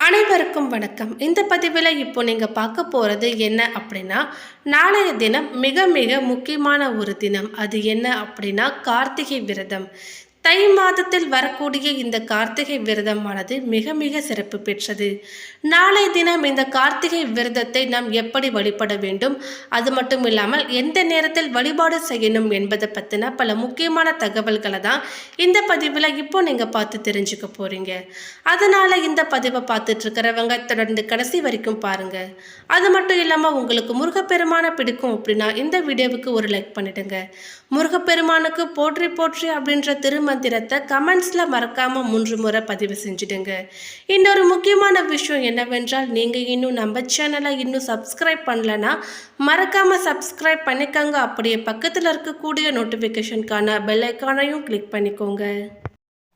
அனைவருக்கும் வணக்கம். இந்த பதிவில் இப்போ நீங்கள் பார்க்க போகிறது என்ன அப்படின்னா, நாளைய தினம் மிக மிக முக்கியமான ஒரு தினம். அது என்ன அப்படின்னா கார்த்திகை விரதம். தை மாதத்தில் வரக்கூடிய இந்த கார்த்திகை விரதமானது மிக மிக சிறப்பு பெற்றது. நாளைய தினம் இந்த கார்த்திகை விரதத்தை நாம் எப்படி வழிபட வேண்டும், அது மட்டும் இல்லாமல் எந்த நேரத்தில் வழிபாடு செய்யணும் என்பதை பற்றின பல முக்கியமான தகவல்களை தான் இந்த பதிவில் இப்போ நீங்கள் பார்த்து தெரிஞ்சுக்க போகிறீங்க. அதனால் இந்த பதிவை பார்த்துட்டு இருக்கிறவங்க தொடர்ந்து கடைசி வரைக்கும் பாருங்கள். அது மட்டும் இல்லாமல் உங்களுக்கு முருகப்பெருமான பிடிக்கும் அப்படின்னா இந்த வீடியோவுக்கு ஒரு லைக் பண்ணிடுங்க. முருகப்பெருமானுக்கு போற்றி போற்றி அப்படின்ற திருமந்திரத்தை கமெண்ட்ஸில் மறக்காமல் 3 முறை பதிவு செஞ்சுடுங்க. இன்னொரு முக்கியமான விஷயம் என்னவென்றால், நீங்கள் இன்னும் நம்ம சேனலை இன்னும் சப்ஸ்கிரைப் பண்ணலன்னா மறக்காமல் சப்ஸ்கிரைப் பண்ணிக்கோங்க. அப்படியே பக்கத்தில் இருக்கக்கூடிய நோட்டிஃபிகேஷனுக்கான பெல் ஐக்கானையும் கிளிக் பண்ணிக்கோங்க.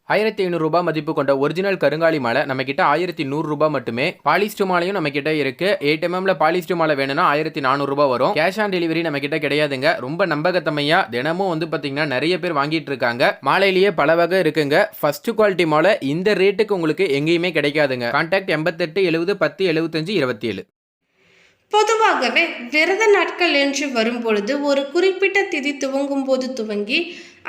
1500 ரூபாய் மதிப்பு கொண்ட ஒரிஜினல் கருங்காலி மாலை நம்ம கிட்ட 1100 ரூபாய் மட்டுமே. பாலிஸ்டர் மாலையும் நம்ம கிட்ட இருக்கு. 8 mm பாலிஸ்டர் மாலை வேணும்னா 1400 ரூபாய் வரும். கேஷ் ஆன் டெலிவரி நம்ம கிட்ட கிடையாதுங்க. ரொம்ப நம்பகத்தமையா தினமும் பாத்தீங்கன்னா நிறைய பேர் வாங்கிட்டு இருக்காங்க. மாலையிலேயே பல வகை இருக்குங்க. ஃபர்ஸ்ட் குவாலிட்டி மாலை இந்த ரேட்டுக்கு உங்களுக்கு எங்கேயுமே கிடைக்காதுங்க. கான்டாக்ட் 88 70 10 75 27. பொதுவாகவே விரத நாட்கள் என்று வரும்பொழுது ஒரு குறிப்பிட்ட திதி துவங்கும் போது துவங்கி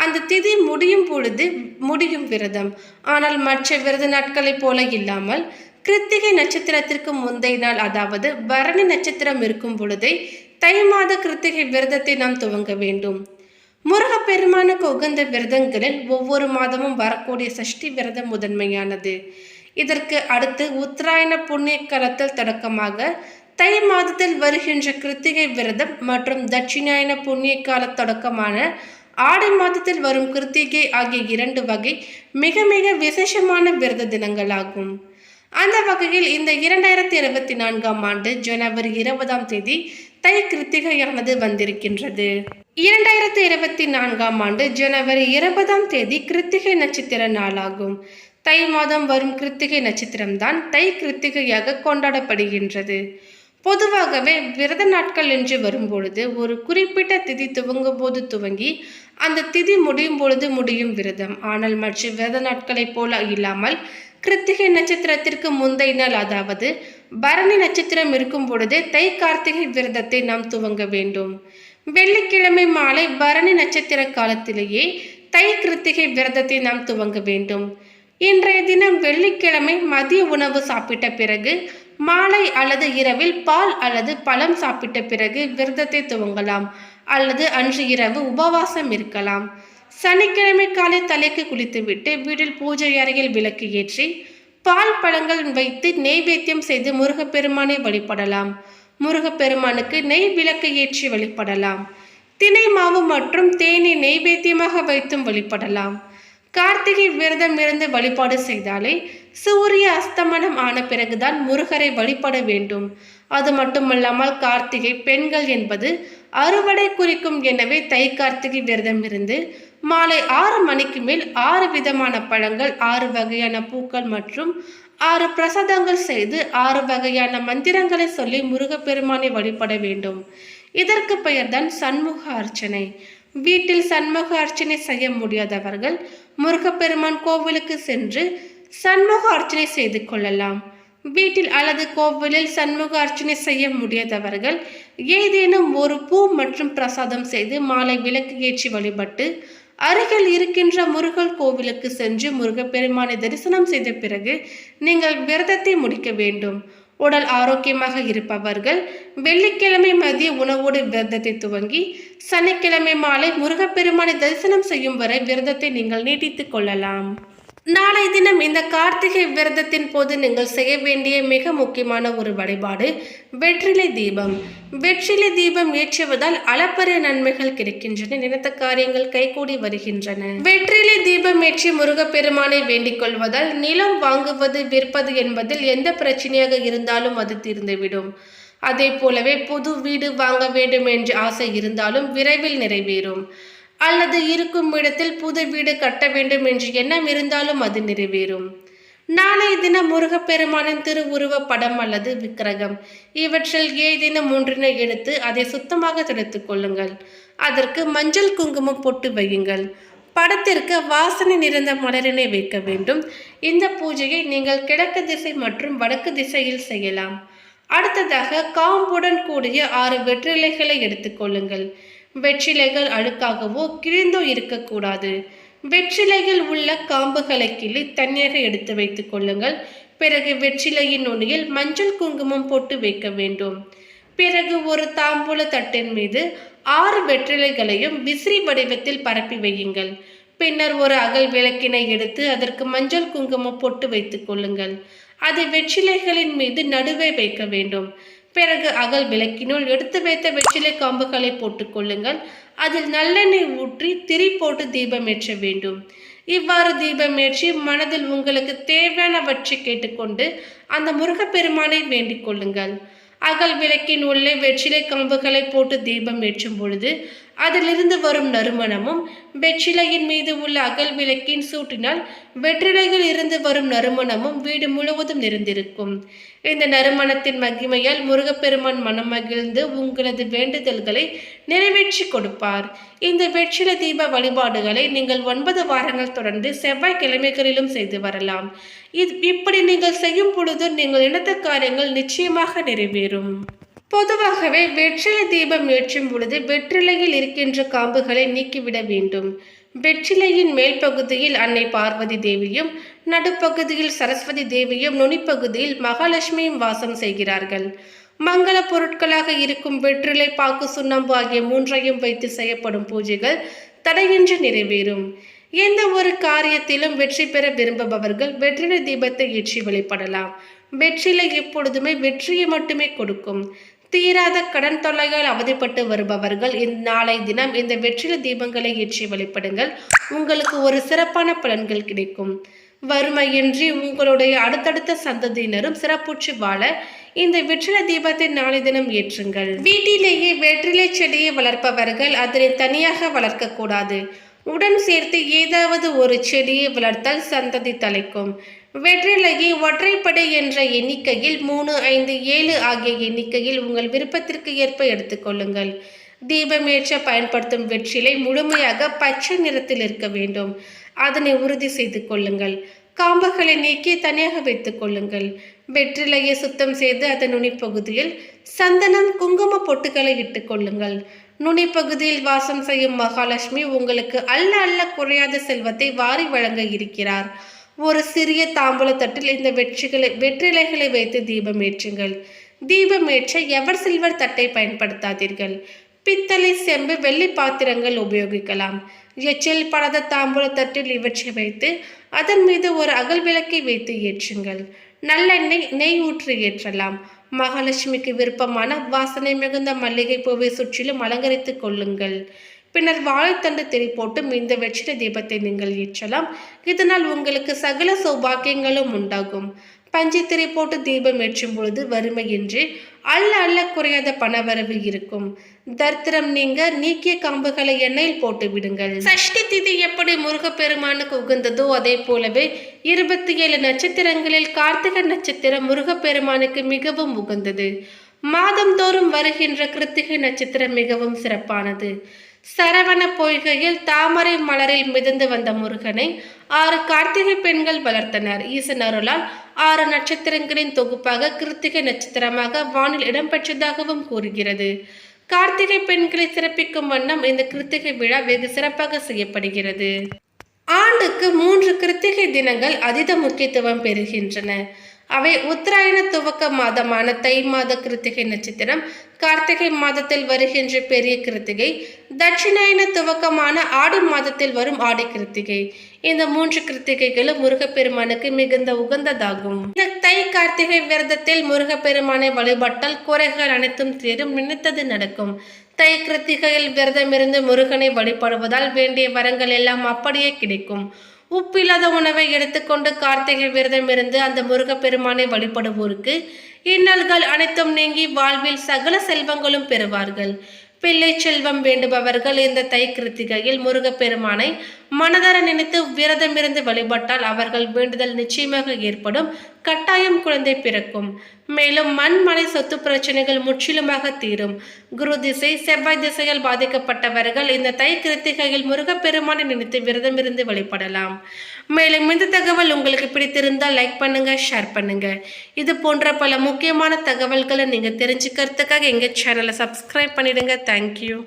அந்த திதி முடியும் பொழுது முடியும் விரதம். ஆனால் மற்ற விரத நாட்களைப் போல இல்லாமல் கிருத்திகை நட்சத்திரத்திற்கு முந்தைய நாள், அதாவது பரணி நட்சத்திரம் இருக்கும் பொழுதே தை மாத கிருத்திகை விரதத்தை நாம் துவங்க வேண்டும். முருகப்பெருமானுக்கு உகந்த விரதங்களில் ஒவ்வொரு மாதமும் வரக்கூடிய சஷ்டி விரதம் முதன்மையானது. இதற்கு அடுத்து உத்தராயண புண்ணிய காலத்தில் தொடக்கமாக தை மாதத்தில் வருகின்ற கிருத்திகை விரதம் மற்றும் தட்சிணாயன புண்ணிய கால தொடக்கமான ஆடி மாதத்தில் வரும் கிருத்திகை ஆகிய 2 வகை மிக மிக விசேஷமான விரத தினங்களாகும். அந்த வகையில் இந்த 2024ஆம் ஆண்டு ஜனவரி 20ஆம் தேதி தை கிருத்திகையானது வந்திருக்கின்றது. 2024ஆம் ஆண்டு ஜனவரி 20ஆம் தேதி கிருத்திகை நட்சத்திர நாளாகும். தை மாதம் வரும் கிருத்திகை நட்சத்திரம்தான் தை கிருத்திகையாக கொண்டாடப்படுகின்றது. பொதுவாகவே விரத நாட்கள் என்று வரும்பொழுது ஒரு குறிப்பிட்ட திதி துவங்கும் போது துவங்கி அந்த திதி முடியும் பொழுது முடியும் விரதம். ஆனால் மற்ற விரத நாட்களைப் போல இல்லாமல் கிருத்திகை நட்சத்திரத்திற்கு முந்தைய நாள், அதாவது பரணி நட்சத்திரம் இருக்கும் பொழுதே தை கார்த்திகை விரதத்தை நாம் துவங்க வேண்டும். வெள்ளிக்கிழமை மாலை பரணி நட்சத்திர காலத்திலேயே தை கிருத்திகை விரதத்தை நாம் துவங்க வேண்டும். இன்றைய தினம் வெள்ளிக்கிழமை மதிய உணவு சாப்பிட்ட பிறகு மாலை அல்லது இரவில் பால் அல்லது பழம் சாப்பிட்ட பிறகு விரதத்தை துவங்கலாம், அல்லது அன்று இரவு உபவாசம் இருக்கலாம். சனிக்கிழமை காலை தலைக்கு குளித்துவிட்டு வீட்டில் பூஜை அறையில் விளக்கு ஏற்றி பால் பழங்கள் வைத்து நெய்வேத்தியம் செய்து முருகப்பெருமானை வழிபடலாம். முருகப்பெருமானுக்கு நெய் விளக்கு ஏற்றி வழிபடலாம். தினை மாவு மற்றும் தேனை நெய்வேத்தியமாக வைத்தும் வழிபடலாம். கார்த்திகை விரதம் இருந்து வழிபாடு செய்தாலே சூரிய அஸ்தமனம் ஆன பிறகுதான் முருகரை வழிபட வேண்டும். அது மட்டுமல்லாமல் கார்த்திகை பெண்கள் என்பது அறுவடை குறிக்கும். எனவே தை கார்த்திகை விரதம் இருந்து மாலை 6 மணிக்கு மேல் 6 விதமான பழங்கள், 6 வகையான பூக்கள் மற்றும் 6 பிரசாதங்கள் செய்து 6 வகையான மந்திரங்களை சொல்லி முருகப்பெருமானை வழிபட வேண்டும். இதற்கு பெயர்தான் சண்முக அர்ச்சனை. வீட்டில் சண்முக அர்ச்சனை செய்ய முடியாதவர்கள் முருகப்பெருமான் கோவிலுக்கு சென்று சண்முக அர்ச்சனை செய்து கொள்ளலாம். வீட்டில் அல்லது கோவிலில் சண்முக அர்ச்சனை செய்ய முடியாதவர்கள் ஏதேனும் ஒரு பூ மற்றும் பிரசாதம் செய்து மாலை விளக்கு ஏற்றி வழிபட்டு அருகில் இருக்கின்ற முருகன் கோவிலுக்கு சென்று முருகப்பெருமானை தரிசனம் செய்த பிறகு நீங்கள் விரதத்தை முடிக்க வேண்டும். உடல் ஆரோக்கியமாக இருப்பவர்கள் வெள்ளிக்கிழமை மதிய உணவோடு விரதத்தை துவங்கி சனிக்கிழமை மாலை முருகப்பெருமானை தரிசனம் செய்யும் வரை விரதத்தை நீங்கள் நீட்டித்துக் கொள்ளலாம். நாளை தினம் இந்த கார்த்திகை விரதத்தின் போது நீங்கள் செய்ய வேண்டிய மிக முக்கியமான ஒரு வழிபாடு வெற்றிலை தீபம். வெற்றிலை தீபம் ஏற்றுவதால் அளப்பரிய நன்மைகள் கிடைக்கின்றன. நினைத்த காரியங்கள் கைகூடி வருகின்றன. வெற்றிலை தீபம் ஏற்றி முருகப்பெருமானை வேண்டிக் கொள்வதால் நிலம் வாங்குவது விற்பது என்பதில் எந்த பிரச்சனையாக இருந்தாலும் அது தீர்ந்துவிடும். அதே போலவே புது வீடு வாங்க வேண்டும் என்ற ஆசை இருந்தாலும் விரைவில் நிறைவேறும். அல்லது இருக்கும் இடத்தில் புது வீடு கட்ட வேண்டும் என்ற எண்ணம் இருந்தாலும் அது நிறைவேறும். நாளைய தினம் முருகப்பெருமானின் திருவுருவ படம் அல்லது விக்கிரகம் இவற்றில் ஏதேனும் ஒன்றினை எடுத்து அதை சுத்தமாக துடைத்துக் கொள்ளுங்கள். அதற்கு மஞ்சள் குங்குமம் போட்டு வையுங்கள். படத்திற்கு வாசனை நிறைந்த மலரினை வைக்க வேண்டும். இந்த பூஜையை நீங்கள் கிழக்கு திசை மற்றும் வடக்கு திசையில் செய்யலாம். அடுத்ததாக காம்புடன் கூடிய 6 வெற்றிலைகளை எடுத்துக்கொள்ளுங்கள். வெற்றிலைகள் அழுக்காகவோ கிழிந்தோ இருக்கக்கூடாது. வெற்றிலையில் உள்ள காம்புகளை கிள்ளி தனியாக எடுத்து வைத்துக் கொள்ளுங்கள். பிறகு வெற்றிலையின் நுனியில் மஞ்சள் குங்குமம் போட்டு வைக்க வேண்டும். பிறகு ஒரு தாம்பூல தட்டின் மீது 6 வெற்றிலைகளையும் விசிறி வடிவத்தில் பரப்பி வையுங்கள். பின்னர் ஒரு அகல் விளக்கினை எடுத்து அதற்கு மஞ்சள் குங்குமம் போட்டு வைத்துக் கொள்ளுங்கள். அதை வெற்றிலைகளின் மீது நடுவே வைக்க வேண்டும். பிறகு அகல் விளக்கினுள் எடுத்து வைத்த வெற்றிலை காம்புகளை போட்டுக் கொள்ளுங்கள். அதில் நல்லெண்ணெய் ஊற்றி திரி போட்டு தீபம் ஏற்ற வேண்டும். இவ்வாறு தீபம் ஏற்றி மனதில் உங்களுக்கு தேவையானவற்றை கேட்டுக்கொண்டு அந்த முருகப்பெருமானை வேண்டிக் கொள்ளுங்கள். அகல் விளக்கின் உள்ளே வெற்றிலை காம்புகளை போட்டு தீபம் ஏற்றும் பொழுது அதிலிருந்து வரும் நறுமணமும் வெற்றிலையின் மீது உள்ள அகல் விளக்கின் சூட்டினால் வெற்றிலையில் இருந்து வரும் நறுமணமும் வீடு முழுவதும் நிறைந்திருக்கும். இந்த நறுமணத்தின் மகிமையால் முருகப்பெருமான் மனம் மகிழ்ந்து உங்களது வேண்டுதல்களை நிறைவேற்றி கொடுப்பார். இந்த வெற்றிலை தீப வழிபாடுகளை நீங்கள் 9 வாரங்கள் தொடர்ந்து செவ்வாய்க்கிழமைகளிலும் செய்து வரலாம். இப்படி நீங்கள் செய்யும் பொழுது நீங்கள் நினைத்த காரியங்கள் நிச்சயமாக நிறைவேறும். பொதுவாகவே வெற்றிலை தீபம் ஏற்றும் பொழுது வெற்றிலையில் இருக்கின்ற காம்புகளை நீக்கிவிட வேண்டும். வெற்றிலையின் மேல் பகுதியில் அன்னை பார்வதி தேவியும், நடுப்பகுதியில் சரஸ்வதி தேவியும், நுனிப்பகுதியில் மகாலட்சுமியும் வாசம் செய்கிறார்கள். மங்கள பொருட்களாக இருக்கும் வெற்றிலை, பாக்கு, சுண்ணாம்பு ஆகிய 3ஐயும் வைத்து செய்யப்படும் பூஜைகள் தடையின்றி நிறைவேறும். எந்த ஒரு காரியத்திலும் வெற்றி பெற விரும்புபவர்கள் வெற்றிலை தீபத்தை ஏற்றி வழிபடலாம். வெற்றிலை எப்பொழுதுமே வெற்றியை மட்டுமே கொடுக்கும். தீராத கடன் தொல்லையால் அவதிப்பட்டு வருபவர்கள் நாளை தினம் இந்த வெற்றிலை தீபங்களை ஏற்றி வழிபடுங்கள். உங்களுக்கு ஒரு சிறப்பான பலன்கள் கிடைக்கும். வறுமையின்றி உங்களுடைய அடுத்தடுத்த சந்ததியினரும் சிறப்புற்று வாழ இந்த வெற்றிலை தீபத்தை நாளை தினம் ஏற்றுங்கள். வீட்டிலேயே வெற்றிலை செடியை வளர்ப்பவர்கள் அதனை தனியாக வளர்க்கக்கூடாது. உடன் சேர்த்து ஏதாவது ஒரு செடியை வளர்த்தால் சந்ததி தலைக்கும். வெற்றிலையை ஒற்றைப்படை என்ற எண்ணிக்கையில் 3, 5, 7 ஆகிய எண்ணிக்கையில் உங்கள் விருப்பத்திற்கு ஏற்ப எடுத்துக்கொள்ளுங்கள். தீபம் ஏற்ற பயன்படுத்தும் வெற்றிலை முழுமையாக பச்சை நிறத்தில் இருக்க வேண்டும். அதனை உறுதி செய்து கொள்ளுங்கள். காம்புகளை நீக்கி தனியாக வைத்துக் கொள்ளுங்கள். வெற்றிலையை சுத்தம் செய்து அதன் நுனிப்பகுதியில் சந்தனம், குங்கும பொட்டுகளை இட்டுக் கொள்ளுங்கள். நுனிப்பகுதியில் வாசம் செய்யும் மகாலட்சுமி உங்களுக்கு அல்ல குறையாத செல்வத்தை வாரி வழங்க இருக்கிறார். ஒரு சிறிய தாம்பூல தட்டில் இந்த வெற்றிலைகளை வைத்து தீபம் ஏற்றுங்கள். தீபம் ஏற்ற எவர் சில்வர் தட்டை பயன்படுத்தாதீர்கள். பித்தளை, செம்பு, வெள்ளி பாத்திரங்கள் உபயோகிக்கலாம். எச்சில் படாத தாம்பூல தட்டில் இவற்றை வைத்து அதன் மீது ஒரு அகல் விளக்கை வைத்து ஏற்றுங்கள். நல்லெண்ணெய், நெய் ஊற்றி ஏற்றலாம். மகாலட்சுமிக்கு விருப்பமான வாசனை மிகுந்த மல்லிகை பூவை சுற்றிலும் அலங்கரித்துக் கொள்ளுங்கள். பின்னர் வாழைத்தண்டு திரி போட்டும் இந்த வெற்றிலை தீபத்தை நீங்கள் ஏற்றலாம். இதனால் உங்களுக்கு சகல சௌபாக்கியங்களும் உண்டாகும். பஞ்சு திரி போட்டு தீபம் ஏற்றும் பொழுது வறுமையின்றி அல்ல குறையாத பணவரவு இருக்கும். தரித்திரம் நீக்கிய காம்புகளை எண்ணெயில் போட்டு விடுங்கள். சஷ்டி திதி எப்படி முருகப்பெருமானுக்கு உகந்ததோ அதே போலவே 27 நட்சத்திரங்களில் கார்த்திகை நட்சத்திரம் முருகப்பெருமானுக்கு மிகவும் உகந்தது. மாதந்தோறும் வருகின்ற கிருத்திகை நட்சத்திரம் மிகவும் சிறப்பானது. சரவண பொய்கையில் தாமரை மலரில் மிதந்து வந்த முருகனை 6 கார்த்திகை பெண்கள் வளர்த்தனர். ஈசன் அருளால் 6 நட்சத்திரங்களின் தொகுப்பாக கிருத்திகை நட்சத்திரமாக வானில் இடம்பெற்றதாகவும் கூறுகிறது. கார்த்திகை பெண்களை சிறப்பிக்கும் வண்ணம் இந்த கிருத்திகை விழா வெகு சிறப்பாக செய்யப்படுகிறது. ஆண்டுக்கு 3 கிருத்திகை தினங்கள் அதீத முக்கியத்துவம் பெறுகின்றன. அவை உத்தராயண துவக்க மாதமான தை மாத கிருத்திகை நட்சத்திரம், கார்த்திகை மாதத்தில் வருகின்ற பெரிய கிருத்திகை, தட்சிணாயன துவக்கமான ஆடி மாதத்தில் வரும் ஆடி கிருத்திகை. இந்த 3 கிருத்திகைகளும் முருகப்பெருமானுக்கு மிகுந்த உகந்ததாகும். இந்த தை கார்த்திகை விரதத்தில் முருகப்பெருமானை வழிபட்டால் குறைகள் அனைத்தும் தீரும், நினைத்தது நடக்கும். தை கிருத்திகையில் விரதமிருந்து முருகனை வழிபடுவதால் வேண்டிய வரங்கள் எல்லாம் அப்படியே கிடைக்கும். உப்பில்லாத உணவை எடுத்துக்கொண்டு கார்த்திகை விரதம் இருந்து அந்த முருகப்பெருமானை வழிபடுவோருக்கு இன்னல்கள் அனைத்தும் நீங்கி வாழ்வில் சகல செல்வங்களும் பெறுவார்கள். பிள்ளை செல்வம் வேண்டுபவர்கள் இந்த தை கிருத்திகையில் முருகப்பெருமானை மனதார நினைத்து விரதம் இருந்து வழிபட்டால் அவர்கள் வேண்டுதல் நிச்சயமாக ஏற்படும். கட்டாயம் குழந்தை பிறக்கும். மேலும் மண் மனை சொத்து பிரச்சனைகள் முற்றிலுமாக தீரும். குரு திசை செவ்வாய் திசையால் பாதிக்கப்பட்டவர்கள் இந்த தை கிருத்திகையில் முருகப்பெருமானை நினைத்து விரதம் இருந்து வழிபடலாம். மேலும் இந்த தகவல் உங்களுக்கு பிடித்திருந்தால் லைக் பண்ணுங்க, ஷேர் பண்ணுங்க. இது போன்ற பல முக்கியமான தகவல்களை நீங்க தெரிஞ்சுக்கிறதுக்காக எங்க சேனலை சப்ஸ்கிரைப் பண்ணிடுங்க. தேங்க்யூ.